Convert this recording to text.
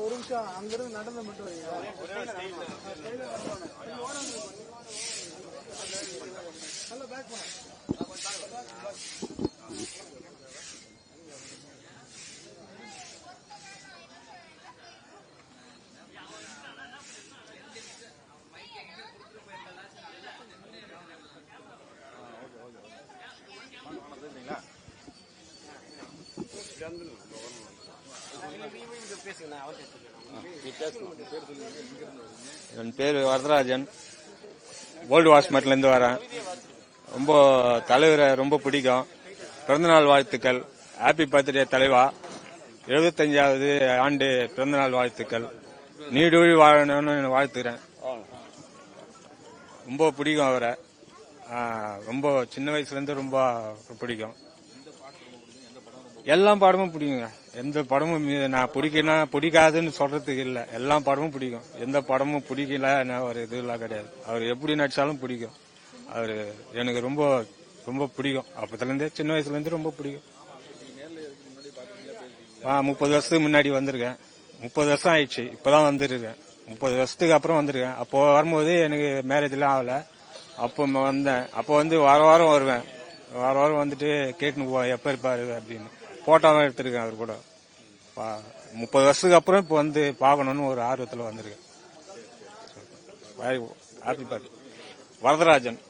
ஒரு நிமிஷம் அங்கிருந்து நடந்து மட்டும் நல்லா பேக் பண்ண என் பேர் வரதராஜன், ஓல்டு வாஷ்மேட்லேருந்து வரேன். ரொம்ப தலைவரை ரொம்ப பிடிக்கும். பிறந்தநாள் வாழ்த்துக்கள். ஹாப்பி பர்த்டே தலைவா. 75வது ஆண்டு பிறந்தநாள் வாழ்த்துக்கள். நீடூழி வாழணும்னு வாழ்த்துக்கிறேன். ரொம்ப பிடிக்கும் அவரை. ரொம்ப சின்ன வயசுலேருந்து ரொம்ப பிடிக்கும். எல்லா படமும் பிடிக்குங்க. எந்த படமும் நான் பிடிக்காதுன்னு சொல்றதுக்கு இல்லை. எல்லா படமும் பிடிக்கும். எந்த படமும் பிடிக்கல ஒரு இதுலாம் கிடையாது. அவர் எப்படி நடிச்சாலும் பிடிக்கும். அவரு எனக்கு ரொம்ப ரொம்ப பிடிக்கும். அப்பத்துலேருந்தே சின்ன வயசுலேருந்து ரொம்ப பிடிக்கும். 30 வருஷத்துக்கு முன்னாடி வந்திருக்கேன். 30 வருஷம் ஆயிடுச்சு. இப்பதான் வந்திருக்கேன். 30 வருஷத்துக்கு அப்புறம் வந்திருக்கேன். அப்போ வரும்போது எனக்கு மேரேஜ்லாம் ஆகல. அப்போ வந்தேன். அப்போ வார வாரம் வருவேன். வார வாரம் வந்துட்டு கேட்டுன்னு போவேன் எப்ப இருப்பாரு அப்படின்னு. போட்டோவும் எடுத்திருக்கேன் அவர் கூட. 30 வருஷத்துக்கு அப்புறம் இப்போ பார்க்கணும்னு ஒரு ஆர்வத்தில் வந்திருக்கேன். Happy birthday Varadarajan.